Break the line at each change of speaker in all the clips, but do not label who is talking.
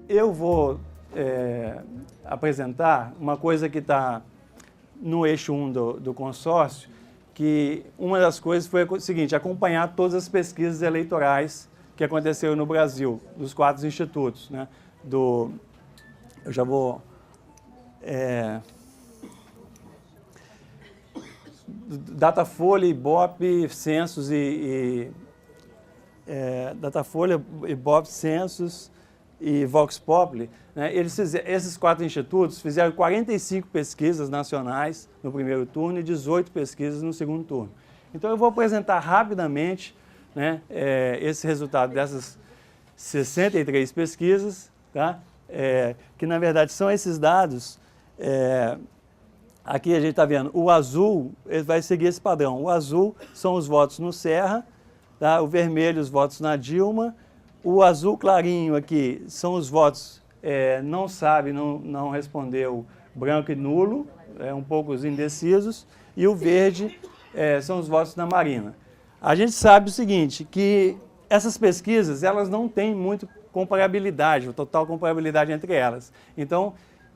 eu vou apresentar uma coisa que está no eixo 1 do consórcio, que uma das coisas foi o seguinte: acompanhar todas as pesquisas eleitorais que aconteceram no Brasil, dos 4 institutos, né? Eu já vou... Datafolha, Ibope, Census Datafolha, Ibope, Census e Vox Populi, né? Esses 4 institutos fizeram 45 pesquisas nacionais no primeiro turno e 18 pesquisas no segundo turno. Então eu vou apresentar rapidamente, né, esse resultado dessas 63 pesquisas, tá? Que na verdade são esses dados. Aqui a gente está vendo, o azul ele vai seguir esse padrão. O azul são os votos no Serra, tá? O vermelho os votos na Dilma, o azul clarinho aqui são os votos não sabe, não respondeu, branco e nulo, um pouco os indecisos, e o verde são os votos na Marina. A gente sabe o seguinte, que essas pesquisas elas não têm muito comparabilidade, total comparabilidade entre elas. Então,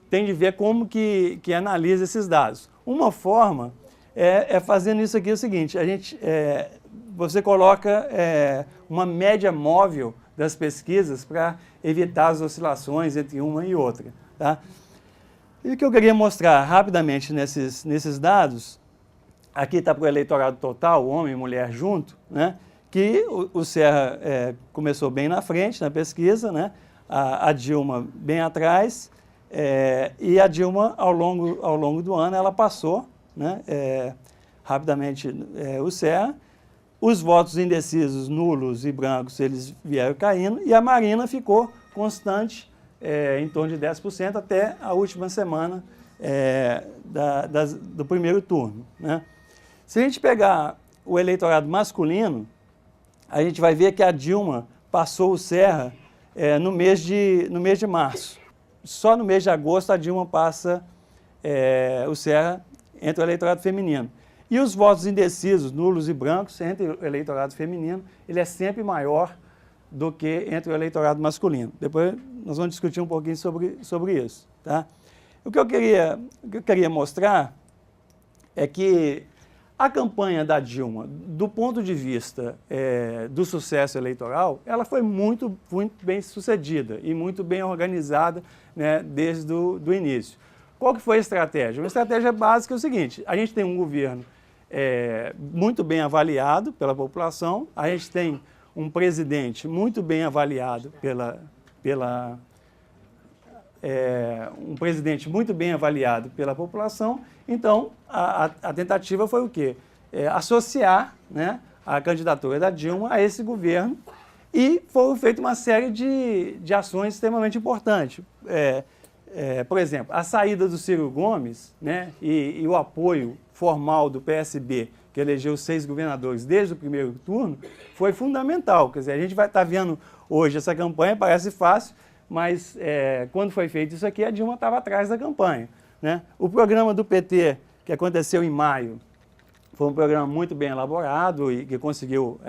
tem de ver como que analisa esses dados. Uma forma fazendo isso aqui o seguinte: você coloca uma média móvel das pesquisas para evitar as oscilações entre uma e outra, tá? E o que eu queria mostrar rapidamente nesses dados, aqui está para o eleitorado total, homem e mulher junto, né? Que o Serra começou bem na frente na pesquisa, né? A Dilma bem atrás, e a Dilma, ao longo do ano, ela passou, né, rapidamente o Serra. Os votos indecisos, nulos e brancos, eles vieram caindo, e a Marina ficou constante, em torno de 10%, até a última semana do primeiro turno, né? Se a gente pegar o eleitorado masculino, a gente vai ver que a Dilma passou o Serra no mês de março. Só no mês de agosto a Dilma passa o Serra entre o eleitorado feminino. E os votos indecisos, nulos e brancos, entre o eleitorado feminino, ele é sempre maior do que entre o eleitorado masculino. Depois nós vamos discutir um pouquinho sobre isso, tá? O que eu queria mostrar é que a campanha da Dilma, do ponto de vista do sucesso eleitoral, ela foi muito bem sucedida e muito bem organizada, né, desde o início. Qual que foi a estratégia? Uma estratégia básica é o seguinte: a gente tem um governo muito bem avaliado pela população, a gente tem um presidente muito bem avaliado pela população. Então, a tentativa foi o quê? Associar, né, a candidatura da Dilma a esse governo, e foi feita uma série de ações extremamente importantes. Por exemplo, a saída do Ciro Gomes, né, e o apoio formal do PSB, que elegeu 6 governadores desde o primeiro turno, foi fundamental. Quer dizer, a gente vai estar vendo hoje essa campanha, parece fácil, mas quando foi feito isso aqui, a Dilma estava atrás da campanha, né? O programa do PT, que aconteceu em maio, foi um programa muito bem elaborado e que conseguiu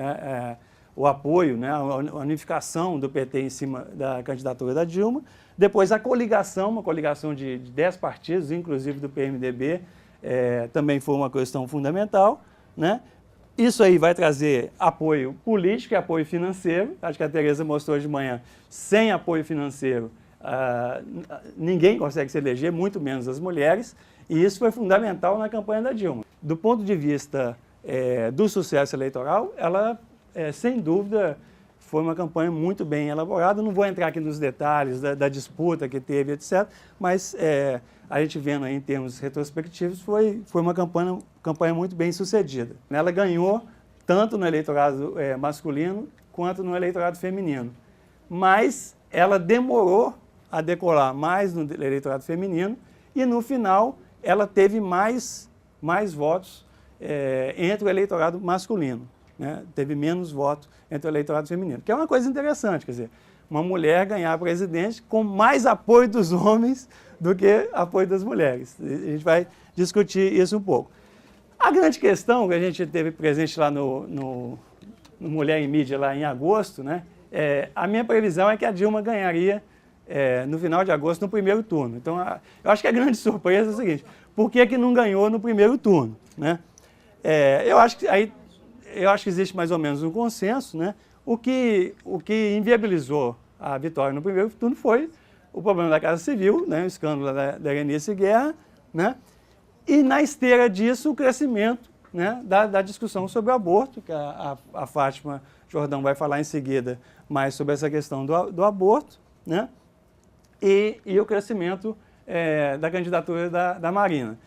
o apoio, né, a unificação do PT em cima da candidatura da Dilma. Depois a coligação, uma coligação de 10 partidos, inclusive do PMDB, também foi uma questão fundamental, né? Isso aí vai trazer apoio político e apoio financeiro. Acho que a Tereza mostrou de manhã, sem apoio financeiro, ninguém consegue se eleger, muito menos as mulheres, e isso foi fundamental na campanha da Dilma. Do ponto de vista do sucesso eleitoral, ela, sem dúvida, foi uma campanha muito bem elaborada. Não vou entrar aqui nos detalhes da disputa que teve, etc., mas a gente vendo aí em termos retrospectivos, foi uma campanha muito bem sucedida. Ela ganhou tanto no eleitorado masculino quanto no eleitorado feminino, mas ela demorou a decolar mais no eleitorado feminino, e no final ela teve mais votos entre o eleitorado masculino, né? Teve menos votos entre o eleitorado feminino, que é uma coisa interessante. Quer dizer, uma mulher ganhar a presidente com mais apoio dos homens do que apoio das mulheres. A gente vai discutir isso um pouco. A grande questão que a gente teve presente lá no Mulher em Mídia, lá em agosto, né, a minha previsão é que a Dilma ganharia no final de agosto, no primeiro turno. Então, eu acho que a grande surpresa é o seguinte, por que não ganhou no primeiro turno, né? Eu acho que existe mais ou menos um consenso, né? O que inviabilizou a vitória no primeiro turno foi o problema da Casa Civil, né? O escândalo da Erenice Guerra, né? E na esteira disso o crescimento, né, da discussão sobre o aborto, que a Fátima Jordão vai falar em seguida mais sobre essa questão do aborto, né? E o crescimento da candidatura da Marina.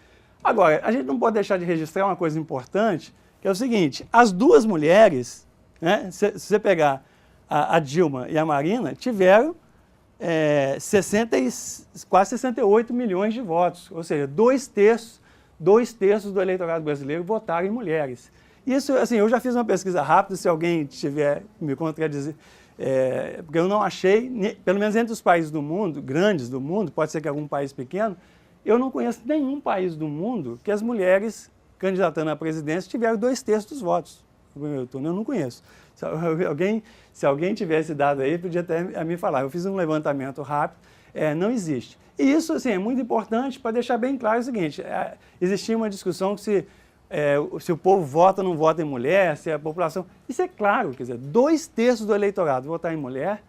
Agora, a gente não pode deixar de registrar uma coisa importante, que é o seguinte, as duas mulheres, né, se você pegar a Dilma e a Marina, tiveram quase 68 milhões de votos, ou seja, dois terços do eleitorado brasileiro votaram em mulheres. Isso, assim, eu já fiz uma pesquisa rápida, se alguém tiver me contradizer, porque eu não achei, pelo menos entre os países do mundo, grandes do mundo, pode ser que algum país pequeno, eu não conheço nenhum país do mundo que as mulheres candidatando à presidência tiveram 2/3 dos votos no primeiro turno. Eu não conheço. Se alguém tivesse dado aí, podia até me falar. Eu fiz um levantamento rápido, não existe. E isso, assim, é muito importante para deixar bem claro o seguinte, existia uma discussão que se o povo vota ou não vota em mulher, se a população... Isso é claro, quer dizer, 2/3 do eleitorado votar em mulher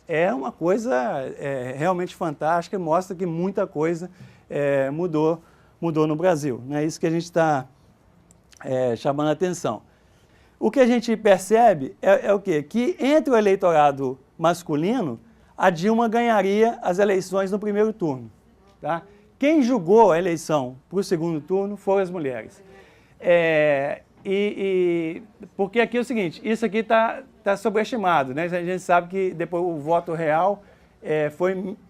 é uma coisa realmente fantástica, mostra que muita coisa mudou no Brasil. É isso que a gente está chamando a atenção. O que a gente percebe é o quê? Que entre o eleitorado masculino, a Dilma ganharia as eleições no primeiro turno. Tá? Quem julgou a eleição para o segundo turno foram as mulheres. Porque aqui é o seguinte, isso aqui está sobreestimado, né? A gente sabe que depois o voto real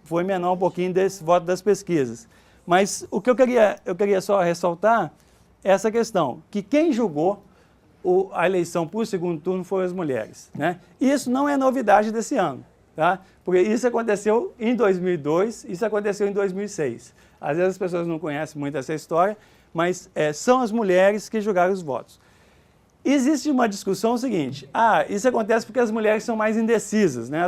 foi menor um pouquinho desse voto das pesquisas. Mas o que eu queria só ressaltar é essa questão, que quem julgou a eleição para o segundo turno foram as mulheres, né? Isso não é novidade desse ano, tá? Porque isso aconteceu em 2002, isso aconteceu em 2006. Às vezes as pessoas não conhecem muito essa história, mas são as mulheres que julgaram os votos. Existe uma discussão seguinte, isso acontece porque as mulheres são mais indecisas, né?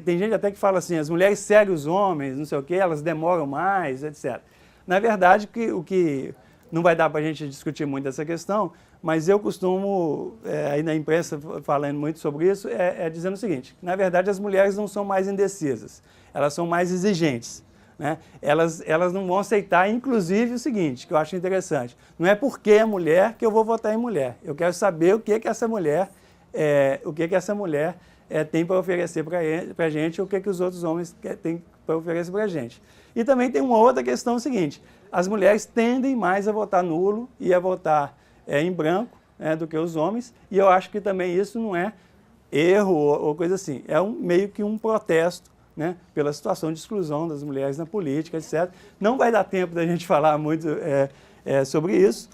Tem gente até que fala assim, as mulheres seguem os homens, não sei o quê, elas demoram mais, etc. Na verdade, o que não vai dar para a gente discutir muito essa questão, mas eu costumo, aí na imprensa falando muito sobre isso, dizendo o seguinte, na verdade as mulheres não são mais indecisas, elas são mais exigentes. Né? Elas não vão aceitar, inclusive, o seguinte, que eu acho interessante, não é porque é mulher que eu vou votar em mulher, eu quero saber o que essa mulher, tem para oferecer para a gente, o que os outros homens têm para oferecer para a gente. E também tem uma outra questão seguinte, as mulheres tendem mais a votar nulo e a votar em branco, né, do que os homens, e eu acho que também isso não é erro ou coisa assim, meio que um protesto, né, pela situação de exclusão das mulheres na política, etc. Não vai dar tempo da gente falar muito sobre isso,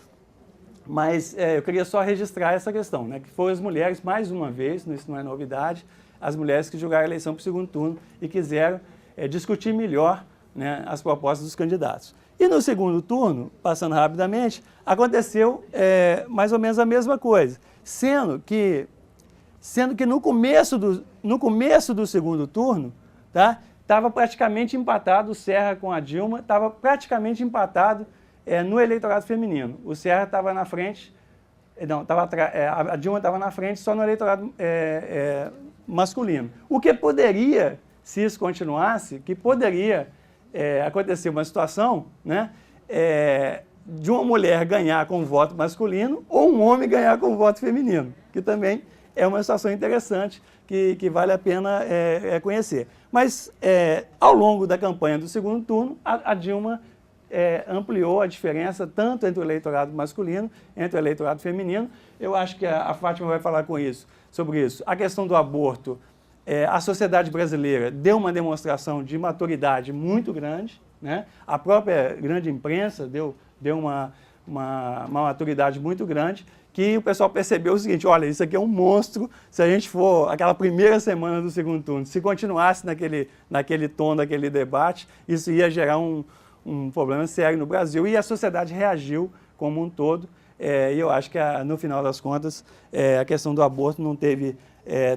mas eu queria só registrar essa questão, né, que foram as mulheres, mais uma vez, isso não é novidade, as mulheres que julgaram a eleição para o segundo turno e quiseram discutir melhor, né, as propostas dos candidatos. E no segundo turno, passando rapidamente, aconteceu mais ou menos a mesma coisa, sendo que no começo do segundo turno, estava praticamente empatado o Serra com a Dilma, estava praticamente empatado no eleitorado feminino. O Serra estava na frente, a Dilma estava na frente só no eleitorado masculino. O que poderia, se isso continuasse, acontecer uma situação, né, de uma mulher ganhar com o voto masculino ou um homem ganhar com o voto feminino, que também é uma situação interessante que vale a pena conhecer. Mas, ao longo da campanha do segundo turno, a Dilma ampliou a diferença tanto entre o eleitorado masculino, entre o eleitorado feminino. Eu acho que a Fátima vai falar sobre isso. A questão do aborto, a sociedade brasileira deu uma demonstração de maturidade muito grande, né? A própria grande imprensa deu uma maturidade muito grande, que o pessoal percebeu o seguinte, olha, isso aqui é um monstro, se a gente for aquela primeira semana do segundo turno, se continuasse naquele tom daquele debate, isso ia gerar um problema sério no Brasil, e a sociedade reagiu como um todo, e eu acho que no final das contas a questão do aborto não teve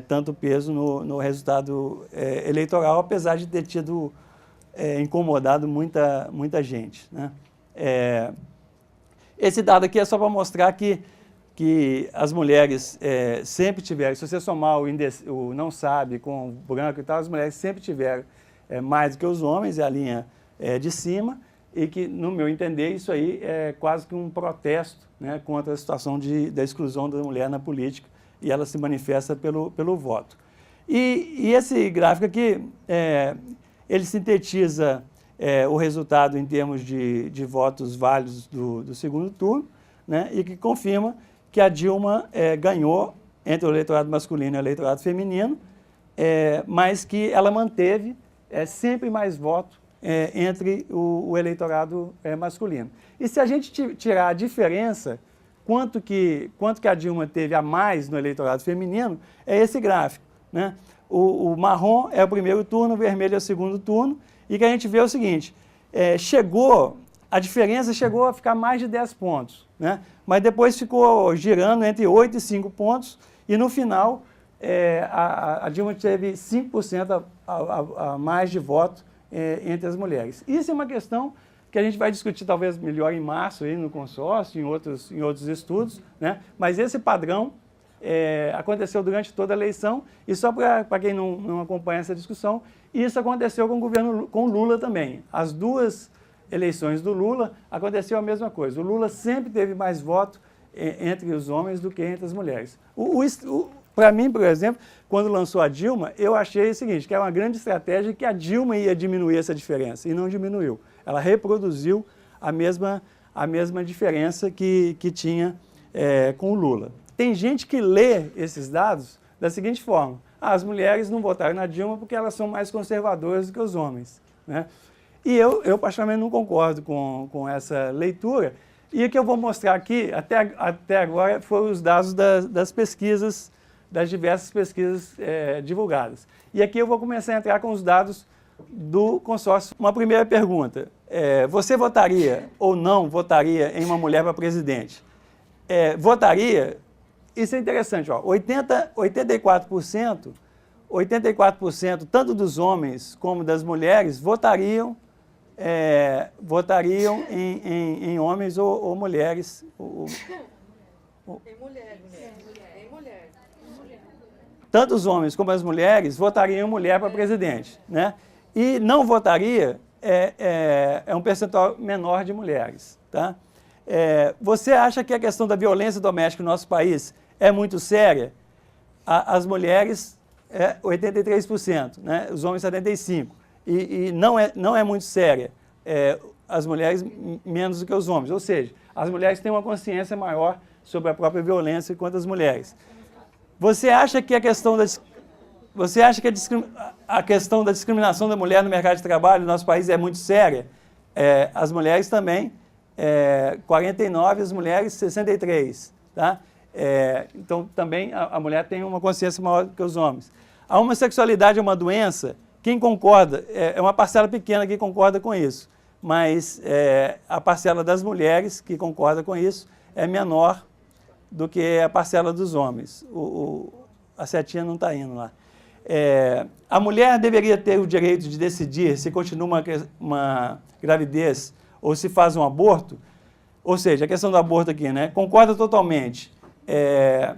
tanto peso no resultado eleitoral, apesar de ter tido incomodado muita gente, né? Esse dado aqui é só para mostrar que as mulheres sempre tiveram, se você somar o não sabe com o branco e tal, as mulheres sempre tiveram mais do que os homens, é a linha de cima, e que, no meu entender, isso aí é quase que um protesto, né, contra a situação da exclusão da mulher na política, e ela se manifesta pelo voto. E esse gráfico aqui, ele sintetiza o resultado em termos de votos válidos do segundo turno, né, e que confirma que a Dilma ganhou entre o eleitorado masculino e o eleitorado feminino, mas que ela manteve sempre mais voto entre o eleitorado masculino. E se a gente tirar a diferença, quanto que a Dilma teve a mais no eleitorado feminino, é esse gráfico, né? O marrom é o primeiro turno, o vermelho é o segundo turno, e que a gente vê o seguinte, a diferença chegou a ficar mais de 10 pontos, né? Mas depois ficou girando entre 8 e 5 pontos, e no final a Dilma teve 5% a mais de voto entre as mulheres. Isso é uma questão que a gente vai discutir talvez melhor em março aí no consórcio, em outros estudos, né? Mas esse padrão aconteceu durante toda a eleição, e só para quem não acompanha essa discussão, isso aconteceu com Lula também. As duas eleições do Lula aconteceu a mesma coisa. O Lula sempre teve mais voto entre os homens do que entre as mulheres. Para mim, por exemplo, quando lançou a Dilma, eu achei o seguinte, que era uma grande estratégia que a Dilma ia diminuir essa diferença, e não diminuiu. Ela reproduziu a mesma diferença que tinha com o Lula. Tem gente que lê esses dados da seguinte forma, as mulheres não votaram na Dilma porque elas são mais conservadoras do que os homens, né? E eu particularmente não concordo com essa leitura, e o que eu vou mostrar aqui, até agora, foram os dados das pesquisas, das diversas pesquisas divulgadas. E aqui eu vou começar a entrar com os dados do consórcio. Uma primeira pergunta, você votaria ou não votaria em uma mulher para presidente? Votaria, isso é interessante, ó, 84%, tanto dos homens como das mulheres, votariam em homens ou mulheres.
Em mulher.
Tanto os homens como as mulheres votariam em mulher para presidente, né? E não votaria um percentual menor de mulheres, tá? Você acha que a questão da violência doméstica no nosso país é muito séria? As mulheres, 83%, né? Os homens, 75%. E não é muito séria. As mulheres, menos do que os homens. Ou seja, as mulheres têm uma consciência maior sobre a própria violência quanto as mulheres. Você acha que a questão da discriminação da mulher no mercado de trabalho no nosso país é muito séria? As mulheres também, 49%, as mulheres 63%. Tá? Então, também a mulher tem uma consciência maior do que os homens. A homossexualidade é uma doença? Quem concorda, é uma parcela pequena que concorda com isso, mas a parcela das mulheres que concorda com isso é menor do que a parcela dos homens. A setinha não está indo lá. A mulher deveria ter o direito de decidir se continua uma gravidez ou se faz um aborto? Ou seja, a questão do aborto aqui, né? Concorda totalmente. É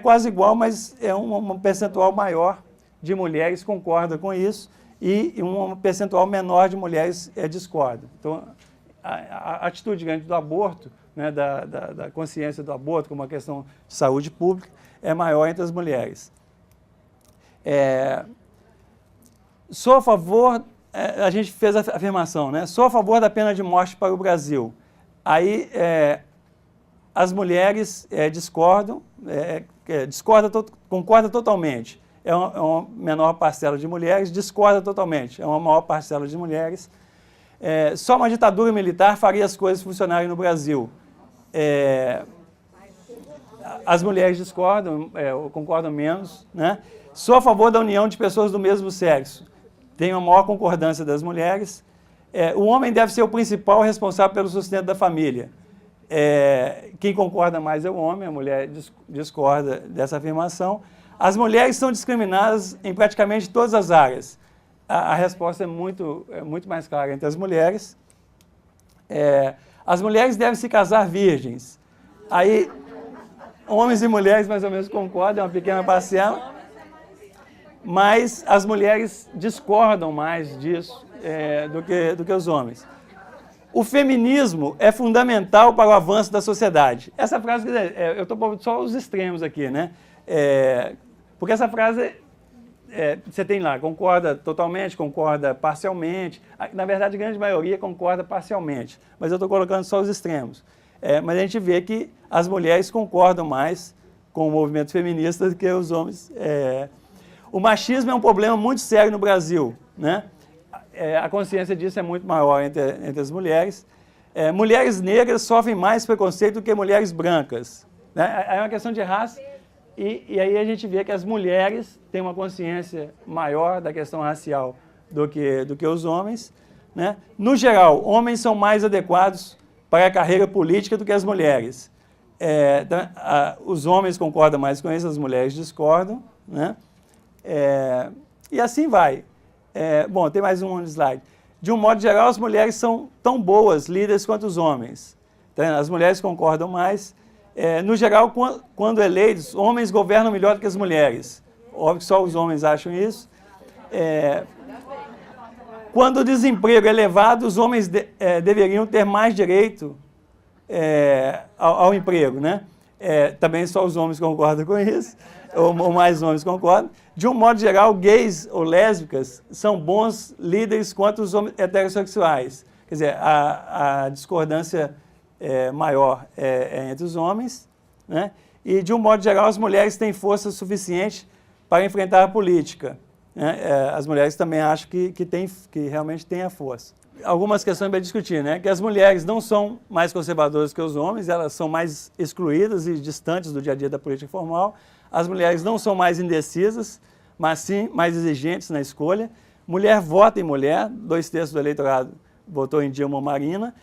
quase igual, mas é um percentual maior de mulheres concorda com isso e um percentual menor de mulheres discorda. Então, a atitude diante do aborto, né, da consciência do aborto como uma questão de saúde pública, é maior entre as mulheres. Sou a favor, a gente fez a afirmação, né? Sou a favor da pena de morte para o Brasil. Aí, as mulheres discordam, concordam totalmente. É uma menor parcela de mulheres, discorda totalmente, é uma maior parcela de mulheres. Só uma ditadura militar faria as coisas funcionarem no Brasil. As mulheres discordam, concordam menos, né? Sou a favor da união de pessoas do mesmo sexo. Tem uma maior concordância das mulheres. O homem deve ser o principal responsável pelo sustento da família. Quem concorda mais é o homem, a mulher discorda dessa afirmação. As mulheres são discriminadas em praticamente todas as áreas. a resposta é muito mais clara entre as mulheres. As mulheres devem se casar virgens. Aí, homens e mulheres mais ou menos concordam, é uma pequena parcela, mas as mulheres discordam mais disso do que os homens. O feminismo é fundamental para o avanço da sociedade. Essa frase, eu estou pondo só os extremos aqui, né? Porque essa frase, você tem lá, concorda totalmente, concorda parcialmente. Na verdade, a grande maioria concorda parcialmente, mas eu estou colocando só os extremos. Mas a gente vê que as mulheres concordam mais com o movimento feminista do que os homens. O machismo é um problema muito sério no Brasil, né? A consciência disso é muito maior entre as mulheres. Mulheres negras sofrem mais preconceito do que mulheres brancas, né? É uma questão de raça, e aí a gente vê que as mulheres têm uma consciência maior da questão racial do que os homens, né? No geral, homens são mais adequados para a carreira política do que as mulheres. Os homens concordam mais com isso, as mulheres discordam, né? E assim vai. Bom, tem mais um slide. De um modo geral, as mulheres são tão boas líderes quanto os homens. Então, as mulheres concordam mais. No geral, quando eleitos, homens governam melhor do que as mulheres. Óbvio que só os homens acham isso. Quando o desemprego é elevado, os homens deveriam ter mais direito ao emprego, né? Também só os homens concordam com isso, ou mais homens concordam. De um modo geral, gays ou lésbicas são bons líderes quanto os homens heterossexuais. Quer dizer, a discordância maior entre os homens, né? E, de um modo geral, as mulheres têm força suficiente para enfrentar a política, né? As mulheres também acham que realmente têm a força. Algumas questões para discutir, né? Que as mulheres não são mais conservadoras que os homens, elas são mais excluídas e distantes do dia a dia da política formal. As mulheres não são mais indecisas, mas sim mais exigentes na escolha. Mulher vota em mulher, 2/3 do eleitorado votou em Dilma ou Marina.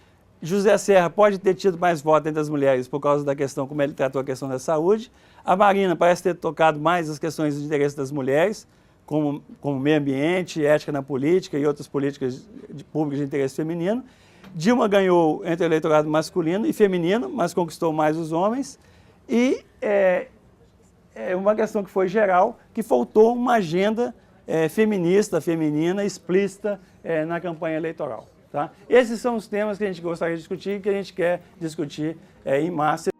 José Serra pode ter tido mais votos entre as mulheres por causa da questão, como ele tratou a questão da saúde. A Marina parece ter tocado mais as questões de interesse das mulheres, como meio ambiente, ética na política e outras políticas públicas de interesse feminino. Dilma ganhou entre o eleitorado masculino e feminino, mas conquistou mais os homens. E uma questão que foi geral, que faltou uma agenda feminista, feminina, explícita na campanha eleitoral. Tá? Esses são os temas que a gente gostaria de discutir e que a gente quer discutir em massa.